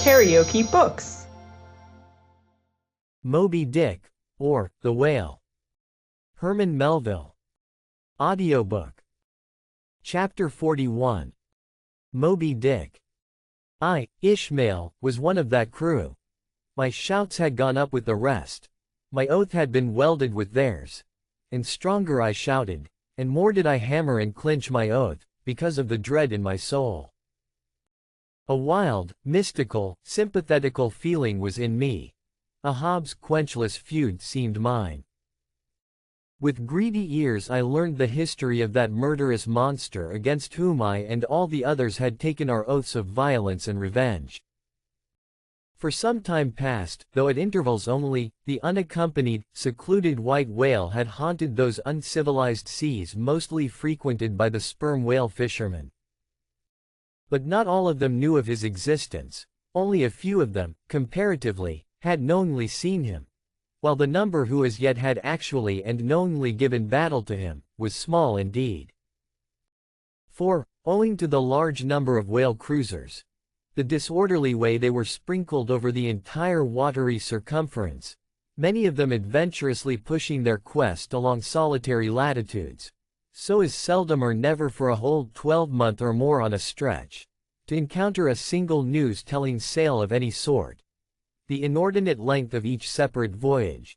KaraokeBooks. Moby-Dick, or The Whale. Herman Melville. Audiobook. Chapter 41. Moby-Dick. I, Ishmael, was one of that crew. My shouts had gone up with the rest. My oath had been welded with theirs. And stronger I shouted, and more did I hammer and clinch my oath, because of the dread in my soul. A wild, mystical, sympathetical feeling was in me. A Hobbes quenchless feud seemed mine. With greedy ears I learned the history of that murderous monster against whom I and all the others had taken our oaths of violence and revenge. For some time past, though at intervals only, the unaccompanied, secluded white whale had haunted those uncivilized seas mostly frequented by the sperm whale fishermen. But not all of them knew of his existence. Only a few of them, comparatively, had knowingly seen him, while the number who as yet had actually and knowingly given battle to him, was small indeed. For, owing to the large number of whale cruisers, the disorderly way they were sprinkled over the entire watery circumference, many of them adventurously pushing their quest along solitary latitudes, so as seldom or never for a whole 12-month or more on a stretch, to encounter a single news-telling sail of any sort. The inordinate length of each separate voyage,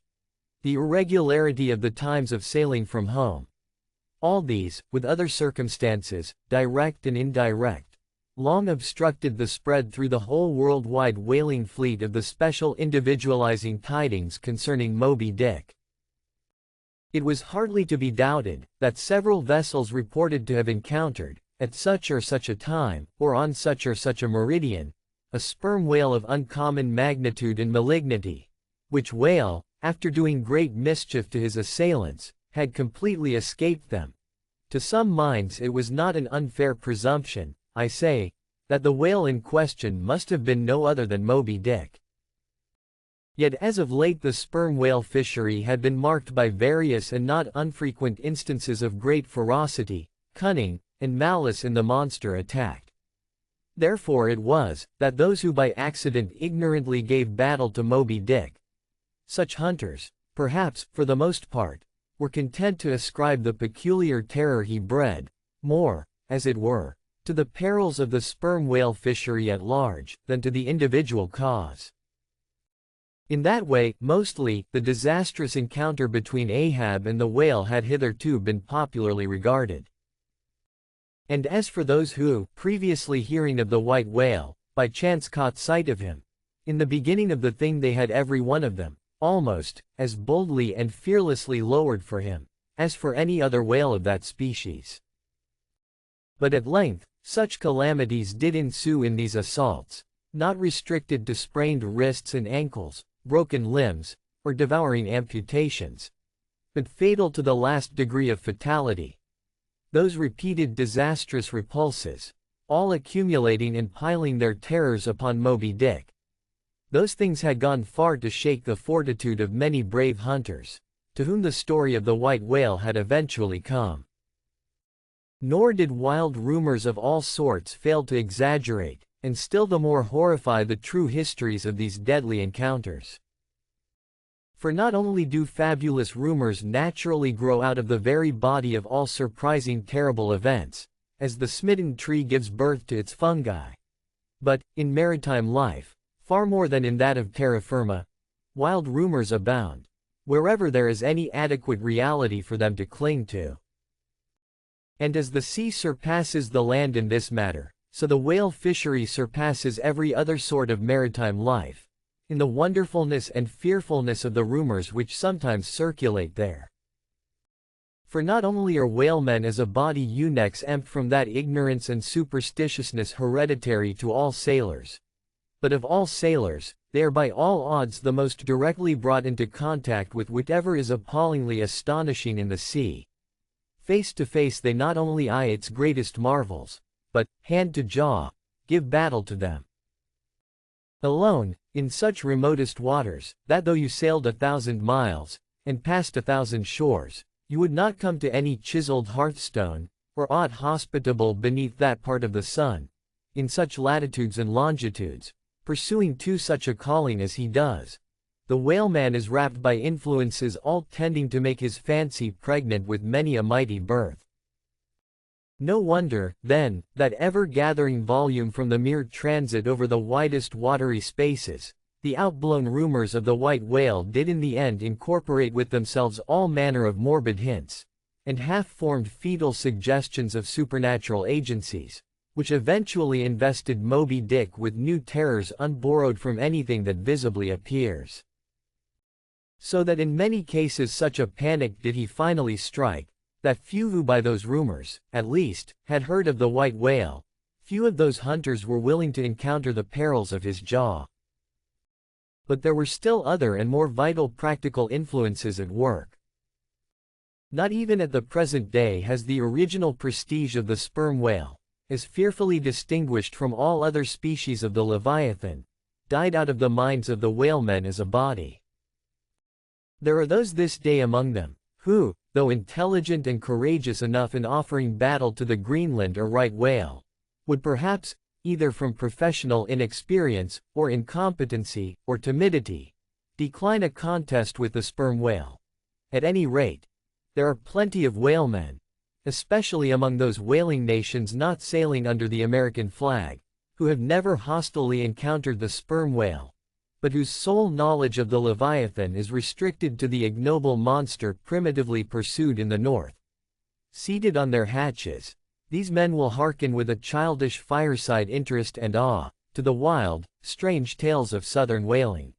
the irregularity of the times of sailing from home, all these, with other circumstances, direct and indirect, long obstructed the spread through the whole worldwide whaling fleet of the special individualizing tidings concerning Moby-Dick. It was hardly to be doubted that several vessels reported to have encountered, at such or such a time, or on such or such a meridian, a sperm whale of uncommon magnitude and malignity, which whale, after doing great mischief to his assailants, had completely escaped them. To some minds it was not an unfair presumption, I say, that the whale in question must have been no other than Moby-Dick. Yet as of late the sperm whale fishery had been marked by various and not unfrequent instances of great ferocity, cunning, and malice in the monster attacked. Therefore it was, that those who by accident ignorantly gave battle to Moby-Dick, such hunters, perhaps, for the most part, were content to ascribe the peculiar terror he bred, more, as it were, to the perils of the sperm whale fishery at large, than to the individual cause. In that way, mostly, the disastrous encounter between Ahab and the whale had hitherto been popularly regarded. And as for those who, previously hearing of the white whale, by chance caught sight of him, in the beginning of the thing they had every one of them, almost, as boldly and fearlessly lowered for him, as for any other whale of that species. But at length, such calamities did ensue in these assaults, not restricted to sprained wrists and ankles, broken limbs, or devouring amputations, but fatal to the last degree of fatality. Those repeated disastrous repulses, all accumulating and piling their terrors upon Moby-Dick. Those things had gone far to shake the fortitude of many brave hunters, to whom the story of the white whale had eventually come. Nor did wild rumors of all sorts fail to exaggerate, and still the more horrify the true histories of these deadly encounters. For not only do fabulous rumors naturally grow out of the very body of all surprising terrible events, as the smitten tree gives birth to its fungi, but, in maritime life, far more than in that of terra firma, wild rumors abound, wherever there is any adequate reality for them to cling to. And as the sea surpasses the land in this matter, so the whale fishery surpasses every other sort of maritime life, in the wonderfulness and fearfulness of the rumors which sometimes circulate there. For not only are whalemen as a body eunuchs exempt from that ignorance and superstitiousness hereditary to all sailors, but of all sailors, they are by all odds the most directly brought into contact with whatever is appallingly astonishing in the sea. Face to face they not only eye its greatest marvels, but, hand to jaw, give battle to them. Alone, in such remotest waters, that though you sailed 1,000 miles, and passed 1,000 shores, you would not come to any chiseled hearthstone, or aught hospitable beneath that part of the sun, in such latitudes and longitudes, pursuing such a calling as he does, the whaleman is wrapped by influences all tending to make his fancy pregnant with many a mighty birth. No wonder, then, that ever-gathering volume from the mere transit over the widest watery spaces, the outblown rumors of the white whale did in the end incorporate with themselves all manner of morbid hints, and half-formed fetal suggestions of supernatural agencies, which eventually invested Moby-Dick with new terrors unborrowed from anything that visibly appears. So that in many cases such a panic did he finally strike, that few who by those rumors, at least, had heard of the white whale, few of those hunters were willing to encounter the perils of his jaw. But there were still other and more vital practical influences at work. Not even at the present day has the original prestige of the sperm whale, as fearfully distinguished from all other species of the Leviathan, died out of the minds of the whalemen as a body. There are those this day among them, who, though intelligent and courageous enough in offering battle to the Greenland or right whale, would perhaps, either from professional inexperience, or incompetency, or timidity, decline a contest with the sperm whale. At any rate, there are plenty of whalemen, especially among those whaling nations not sailing under the American flag, who have never hostilely encountered the sperm whale, but whose sole knowledge of the Leviathan is restricted to the ignoble monster primitively pursued in the north. Seated on their hatches, these men will hearken with a childish fireside interest and awe to the wild, strange tales of southern whaling.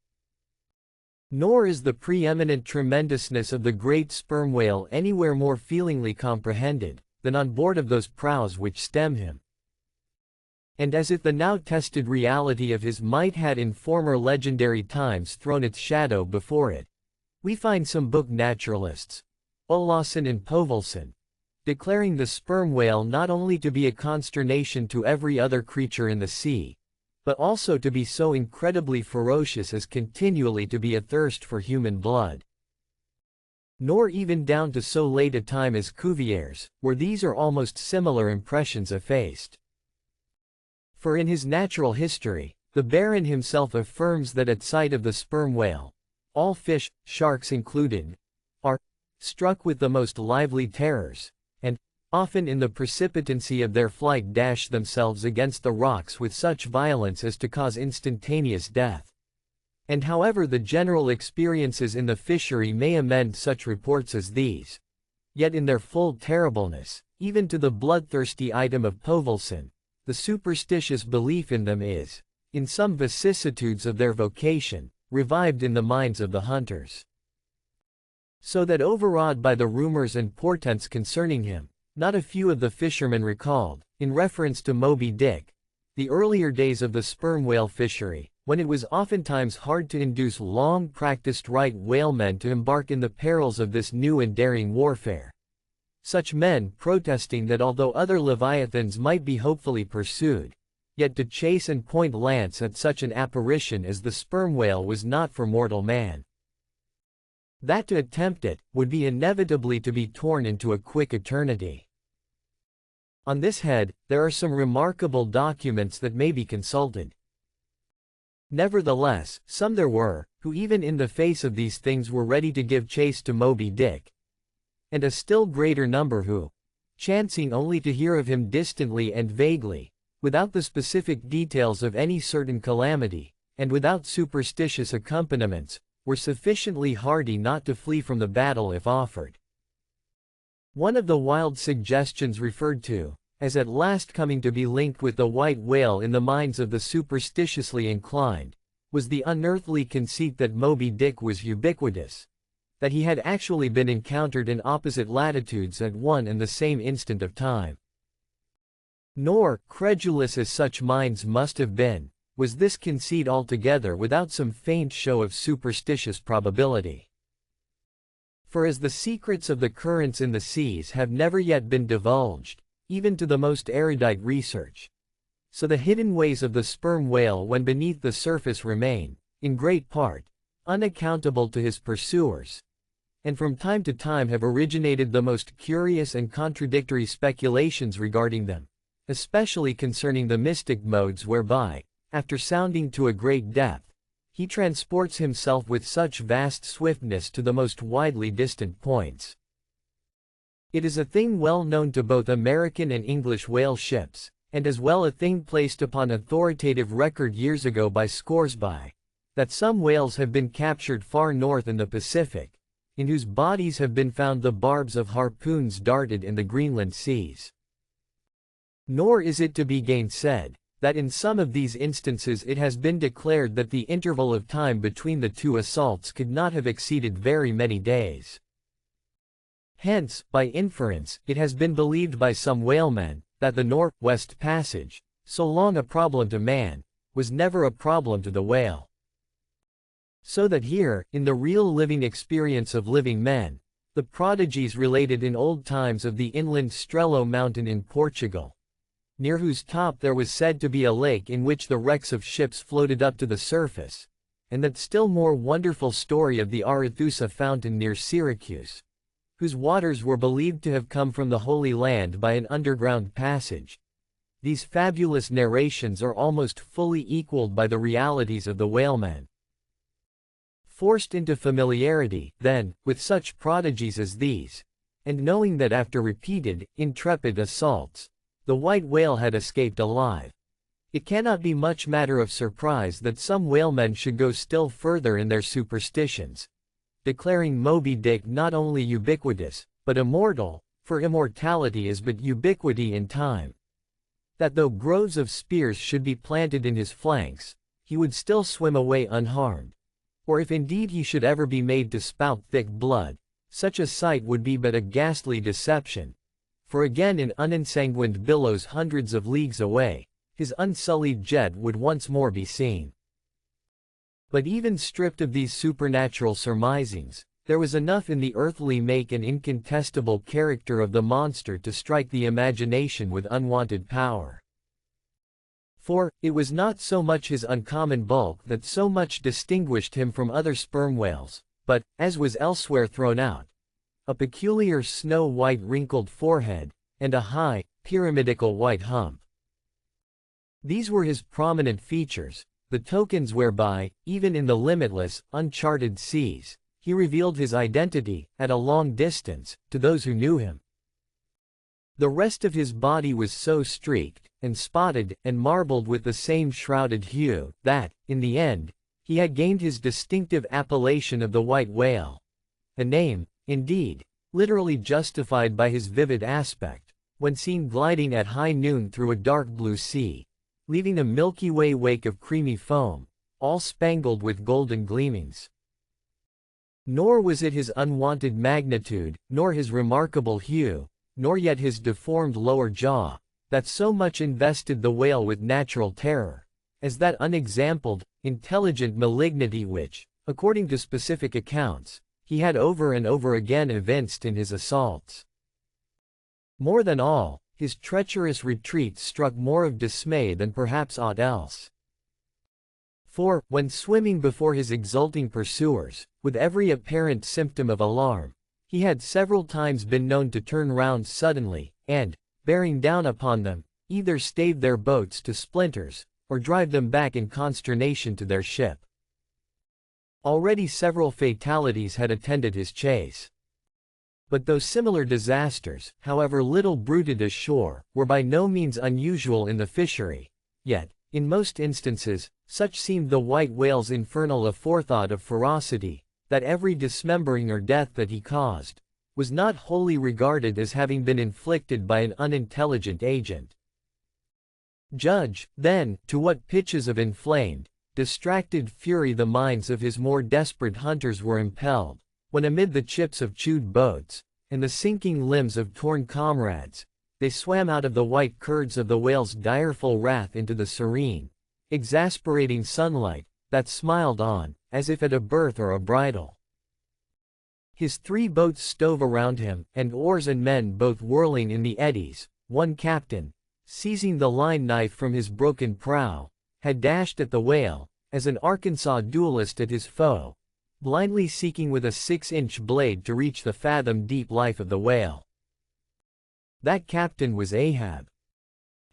Nor is the preeminent tremendousness of the great sperm whale anywhere more feelingly comprehended than on board of those prows which stem him. And as if the now tested reality of his might had in former legendary times thrown its shadow before it, we find some book naturalists, Olausson and Povelson, declaring the sperm whale not only to be a consternation to every other creature in the sea, but also to be so incredibly ferocious as continually to be athirst for human blood. Nor even down to so late a time as Cuvier's, where these or almost similar impressions effaced. For in his Natural History, the Baron himself affirms that at sight of the sperm whale, all fish, sharks included, are struck with the most lively terrors, and, often in the precipitancy of their flight dash themselves against the rocks with such violence as to cause instantaneous death. And however the general experiences in the fishery may amend such reports as these, yet in their full terribleness, even to the bloodthirsty item of Povelson, the superstitious belief in them is, in some vicissitudes of their vocation, revived in the minds of the hunters. So that overawed by the rumors and portents concerning him, not a few of the fishermen recalled, in reference to Moby-Dick, the earlier days of the sperm whale fishery, when it was oftentimes hard to induce long-practiced right whalemen to embark in the perils of this new and daring warfare. Such men protesting that although other leviathans might be hopefully pursued, yet to chase and point lance at such an apparition as the sperm whale was not for mortal man. That to attempt it, would be inevitably to be torn into a quick eternity. On this head, there are some remarkable documents that may be consulted. Nevertheless, some there were, who even in the face of these things were ready to give chase to Moby-Dick, and a still greater number who, chancing only to hear of him distantly and vaguely, without the specific details of any certain calamity, and without superstitious accompaniments, were sufficiently hardy not to flee from the battle if offered. One of the wild suggestions referred to, as at last coming to be linked with the white whale in the minds of the superstitiously inclined, was the unearthly conceit that Moby-Dick was ubiquitous, that he had actually been encountered in opposite latitudes at one and the same instant of time. Nor, credulous as such minds must have been, was this conceit altogether without some faint show of superstitious probability. For as the secrets of the currents in the seas have never yet been divulged, even to the most erudite research, so the hidden ways of the sperm whale when beneath the surface remain, in great part, unaccountable to his pursuers, and from time to time have originated the most curious and contradictory speculations regarding them, especially concerning the mystic modes whereby, after sounding to a great depth, he transports himself with such vast swiftness to the most widely distant points. It is a thing well known to both American and English whale ships, and as well a thing placed upon authoritative record years ago by Scoresby, that some whales have been captured far north in the Pacific, in whose bodies have been found the barbs of harpoons darted in the Greenland seas. Nor is it to be gainsaid, that in some of these instances it has been declared that the interval of time between the two assaults could not have exceeded very many days. Hence, by inference, it has been believed by some whalemen, that the North-West Passage, so long a problem to man, was never a problem to the whale. So that here, in the real living experience of living men, the prodigies related in old times of the inland Strelo mountain in Portugal, near whose top there was said to be a lake in which the wrecks of ships floated up to the surface, and that still more wonderful story of the Arethusa fountain near Syracuse, whose waters were believed to have come from the Holy Land by an underground passage. These fabulous narrations are almost fully equaled by the realities of the whalemen. Forced into familiarity, then, with such prodigies as these, and knowing that after repeated, intrepid assaults, the white whale had escaped alive, it cannot be much matter of surprise that some whalemen should go still further in their superstitions, declaring Moby-Dick not only ubiquitous, but immortal, for immortality is but ubiquity in time. That though groves of spears should be planted in his flanks, he would still swim away unharmed. Or if indeed he should ever be made to spout thick blood, such a sight would be but a ghastly deception. For again in unensanguined billows hundreds of leagues away, his unsullied jet would once more be seen. But even stripped of these supernatural surmisings, there was enough in the earthly make and incontestable character of the monster to strike the imagination with unwonted power. For, it was not so much his uncommon bulk that so much distinguished him from other sperm whales, but, as was elsewhere thrown out, a peculiar snow-white wrinkled forehead, and a high, pyramidical white hump. These were his prominent features, the tokens whereby, even in the limitless, uncharted seas, he revealed his identity, at a long distance, to those who knew him. The rest of his body was so streaked, and spotted, and marbled with the same shrouded hue, that, in the end, he had gained his distinctive appellation of the white whale. A name, indeed, literally justified by his vivid aspect, when seen gliding at high noon through a dark blue sea, leaving a Milky Way wake of creamy foam, all spangled with golden gleamings. Nor was it his unwonted magnitude, nor his remarkable hue, nor yet his deformed lower jaw, that so much invested the whale with natural terror, as that unexampled, intelligent malignity which, according to specific accounts, he had over and over again evinced in his assaults. More than all, his treacherous retreat struck more of dismay than perhaps aught else. For, when swimming before his exulting pursuers, with every apparent symptom of alarm, he had several times been known to turn round suddenly, and, bearing down upon them, either stave their boats to splinters, or drive them back in consternation to their ship. Already several fatalities had attended his chase. But though similar disasters, however little bruited ashore, were by no means unusual in the fishery, yet, in most instances, such seemed the white whale's infernal aforethought of ferocity, that every dismembering or death that he caused, was not wholly regarded as having been inflicted by an unintelligent agent. Judge, then, to what pitches of inflamed, distracted fury the minds of his more desperate hunters were impelled, when amid the chips of chewed boats, and the sinking limbs of torn comrades, they swam out of the white curds of the whale's direful wrath into the serene, exasperating sunlight, that smiled on, as if at a birth or a bridal. His 3 boats stove around him, and oars and men both whirling in the eddies. One captain, seizing the line knife from his broken prow, had dashed at the whale, as an Arkansas duelist at his foe, blindly seeking with a 6-inch blade to reach the fathom-deep life of the whale. That captain was Ahab.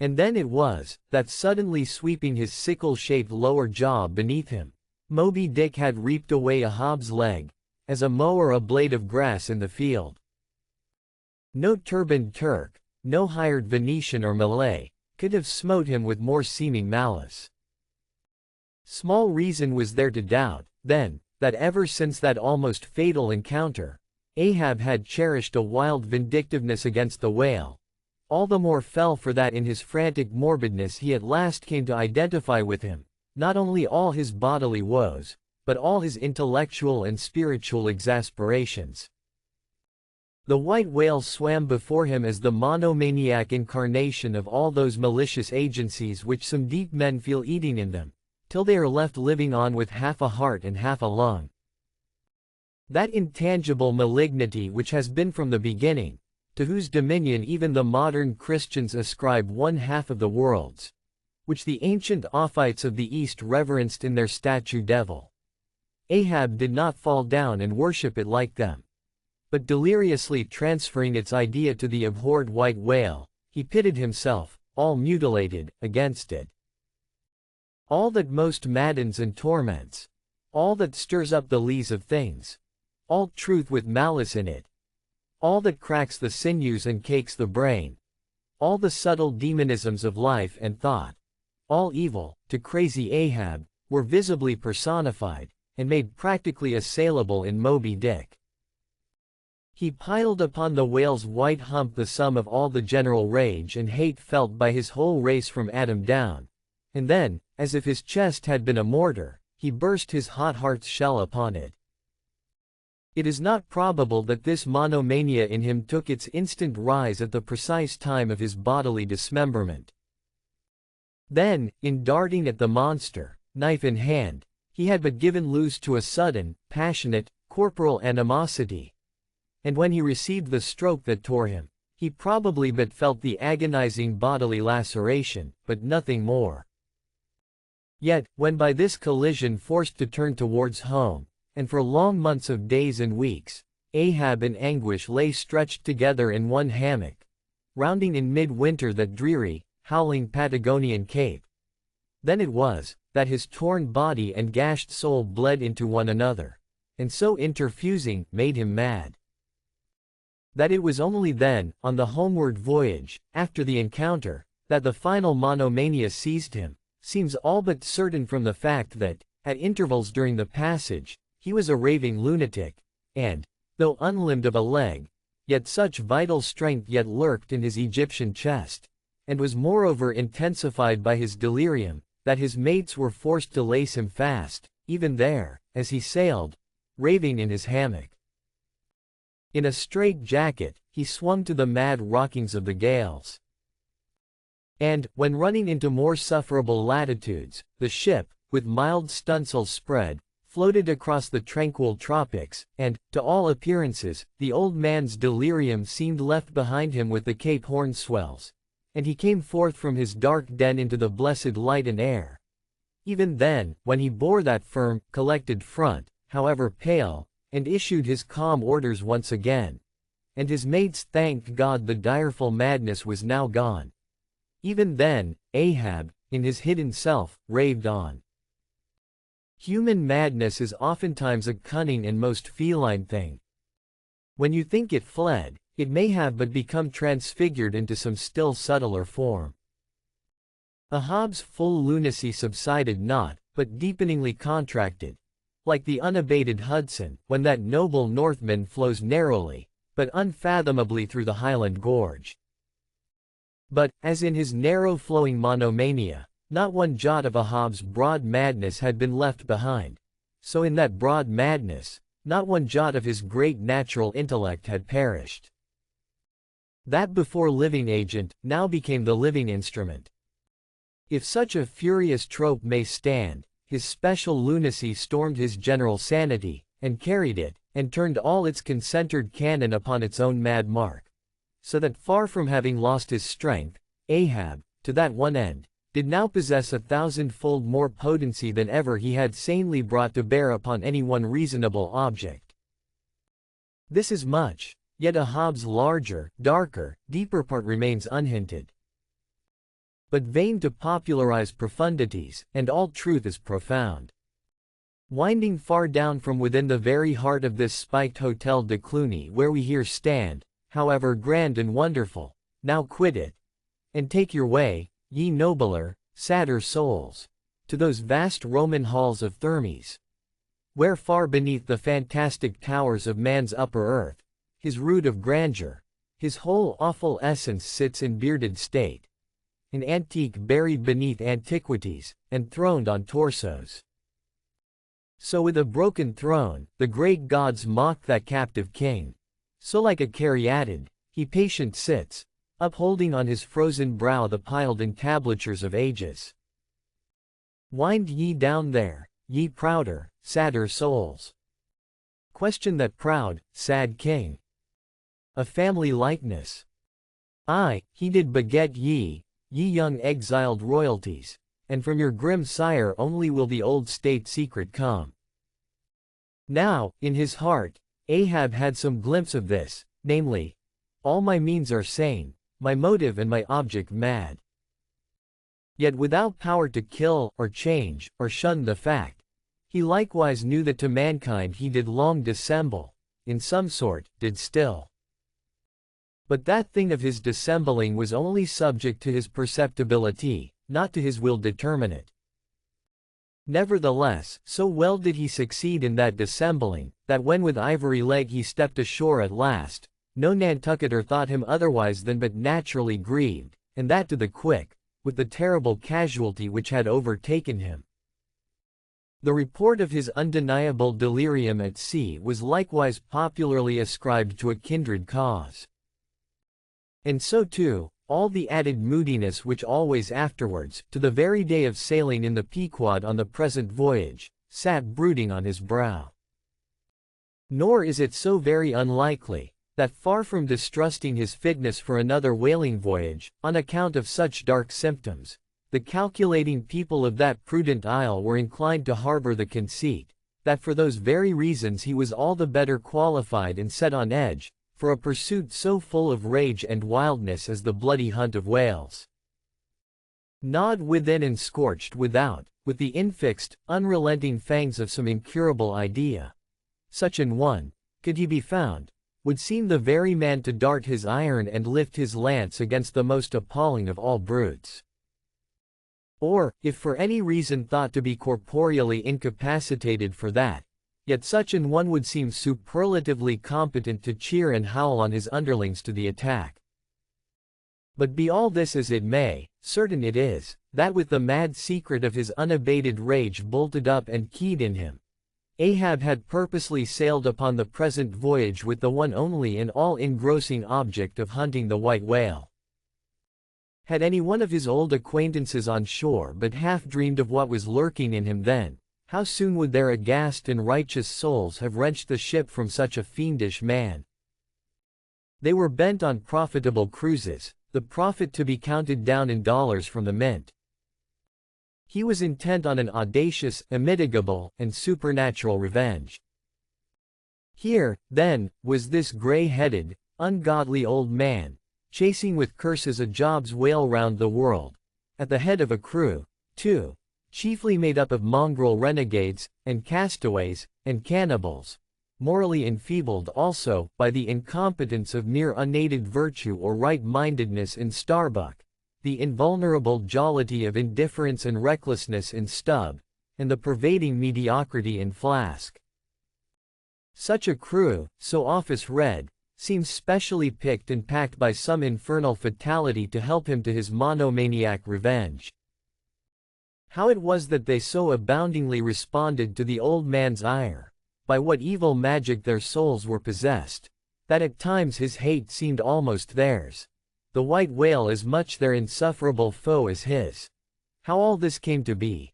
And then it was, that suddenly sweeping his sickle-shaped lower jaw beneath him, Moby-Dick had reaped away Ahab's leg, as a mower a blade of grass in the field. No turbaned Turk, no hired Venetian or Malay, could have smote him with more seeming malice. Small reason was there to doubt, then, that ever since that almost fatal encounter, Ahab had cherished a wild vindictiveness against the whale, all the more fell for that in his frantic morbidness he at last came to identify with him, not only all his bodily woes, but all his intellectual and spiritual exasperations. The white whale swam before him as the monomaniac incarnation of all those malicious agencies which some deep men feel eating in them, till they are left living on with half a heart and half a lung. That intangible malignity which has been from the beginning, to whose dominion even the modern Christians ascribe one half of the world's, which the ancient Ophites of the East reverenced in their statue devil. Ahab did not fall down and worship it like them, but deliriously transferring its idea to the abhorred white whale, he pitted himself, all mutilated, against it. All that most maddens and torments, all that stirs up the lees of things, all truth with malice in it, all that cracks the sinews and cakes the brain, all the subtle demonisms of life and thought, all evil, to crazy Ahab, were visibly personified, and made practically assailable in Moby-Dick. He piled upon the whale's white hump the sum of all the general rage and hate felt by his whole race from Adam down, and then, as if his chest had been a mortar, he burst his hot heart's shell upon it. It is not probable that this monomania in him took its instant rise at the precise time of his bodily dismemberment. Then, in darting at the monster, knife in hand, he had but given loose to a sudden, passionate, corporal animosity. And when he received the stroke that tore him, he probably but felt the agonizing bodily laceration, but nothing more. Yet, when by this collision forced to turn towards home, and for long months of days and weeks, Ahab in anguish lay stretched together in one hammock, rounding in mid-winter that dreary, howling Patagonian cape, then it was, that his torn body and gashed soul bled into one another, and so interfusing, made him mad. That it was only then, on the homeward voyage, after the encounter, that the final monomania seized him, seems all but certain from the fact that, at intervals during the passage, he was a raving lunatic, and, though unlimbed of a leg, yet such vital strength yet lurked in his Egyptian chest, and was moreover intensified by his delirium, that his mates were forced to lace him fast, even there, as he sailed, raving in his hammock. In a strait jacket, he swung to the mad rockings of the gales. And, when running into more sufferable latitudes, the ship, with mild stunsails spread, floated across the tranquil tropics, and, to all appearances, the old man's delirium seemed left behind him with the Cape Horn swells, and he came forth from his dark den into the blessed light and air. Even then, when he bore that firm, collected front, however pale, and issued his calm orders once again, and his mates thanked God the direful madness was now gone. Even then, Ahab, in his hidden self, raved on. Human madness is oftentimes a cunning and most feline thing. When you think it fled, it may have but become transfigured into some still subtler form. Ahab's full lunacy subsided not, but deepeningly contracted, like the unabated Hudson, when that noble Northman flows narrowly, but unfathomably through the Highland Gorge. But, as in his narrow-flowing monomania, not one jot of Ahab's broad madness had been left behind, so in that broad madness, not one jot of his great natural intellect had perished. That before living agent, now became the living instrument. If such a furious trope may stand, his special lunacy stormed his general sanity, and carried it, and turned all its concentred cannon upon its own mad mark. So that far from having lost his strength, Ahab, to that one end, did now possess 1,000-fold more potency than ever he had sanely brought to bear upon any one reasonable object. This is much, yet Ahab's larger, darker, deeper part remains unhinted. but vain to popularize profundities, and all truth is profound. Winding far down from within the very heart of this spiked Hotel de Cluny where we here stand, however grand and wonderful, now quit it, and take your way, ye nobler, sadder souls, to those vast Roman halls of Thermes, where far beneath the fantastic towers of man's upper earth, his root of grandeur, his whole awful essence sits in bearded state, an antique buried beneath antiquities, enthroned on torsos. So with a broken throne, the great gods mock that captive king. So like a caryatid, he patient sits, upholding on his frozen brow the piled entablatures of ages. Wind ye down there, ye prouder, sadder souls. Question that proud, sad king. A family likeness. Aye, he did beget ye, ye young exiled royalties, and from your grim sire only will the old state secret come. Now, in his heart, Ahab had some glimpse of this, namely, all my means are sane, my motive and my object mad. Yet without power to kill, or change, or shun the fact, he likewise knew that to mankind he did long dissemble, in some sort, did still. But that thing of his dissembling was only subject to his perceptibility, not to his will determinate. Nevertheless, so well did he succeed in that dissembling, that when with ivory leg he stepped ashore at last, no Nantucketer thought him otherwise than but naturally grieved, and that to the quick, with the terrible casualty which had overtaken him. The report of his undeniable delirium at sea was likewise popularly ascribed to a kindred cause. And so too, all the added moodiness which always afterwards, to the very day of sailing in the Pequod on the present voyage, sat brooding on his brow. Nor is it so very unlikely, that far from distrusting his fitness for another whaling voyage, on account of such dark symptoms, the calculating people of that prudent isle were inclined to harbor the conceit, that for those very reasons he was all the better qualified and set on edge, for a pursuit so full of rage and wildness as the bloody hunt of whales. Gnawed within and scorched without, with the infixed, unrelenting fangs of some incurable idea. Such an one, could he be found, would seem the very man to dart his iron and lift his lance against the most appalling of all brutes. Or, if for any reason thought to be corporeally incapacitated for that, yet such an one would seem superlatively competent to cheer and howl on his underlings to the attack. But be all this as it may, certain it is, that with the mad secret of his unabated rage bolted up and keyed in him, Ahab had purposely sailed upon the present voyage with the one only and all-engrossing object of hunting the white whale. Had any one of his old acquaintances on shore but half dreamed of what was lurking in him then, how soon would their aghast and righteous souls have wrenched the ship from such a fiendish man? They were bent on profitable cruises, the profit to be counted down in dollars from the mint. He was intent on an audacious, immitigable, and supernatural revenge. Here, then, was this gray-headed, ungodly old man, chasing with curses a Job's whale round the world, at the head of a crew, too, chiefly made up of mongrel renegades, and castaways, and cannibals, morally enfeebled also by the incompetence of mere unaided virtue or right-mindedness in Starbuck, the invulnerable jollity of indifference and recklessness in Stubb, and the pervading mediocrity in Flask. Such a crew, so office read, seems specially picked and packed by some infernal fatality to help him to his monomaniac revenge. How it was that they so aboundingly responded to the old man's ire, by what evil magic their souls were possessed, that at times his hate seemed almost theirs, the white whale as much their insufferable foe as his. How all this came to be,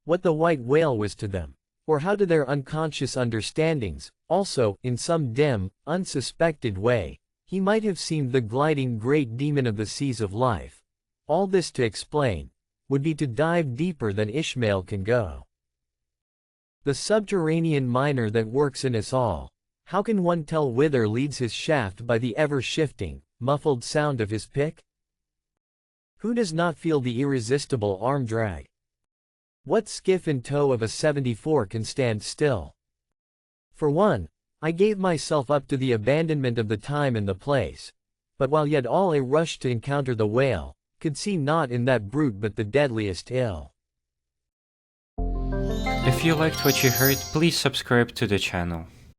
what the white whale was to them, or how to their unconscious understandings, also, in some dim, unsuspected way, he might have seemed the gliding great demon of the seas of life. All this to explain, would be to dive deeper than Ishmael can go. The subterranean miner that works in us all, how can one tell whither leads his shaft by the ever-shifting, muffled sound of his pick? Who does not feel the irresistible arm drag? What skiff in tow of a 74 can stand still? For one, I gave myself up to the abandonment of the time and the place, but while yet all a rush to encounter the whale, could see naught in that brute but the deadliest ill. If you liked what you heard, please subscribe to the channel.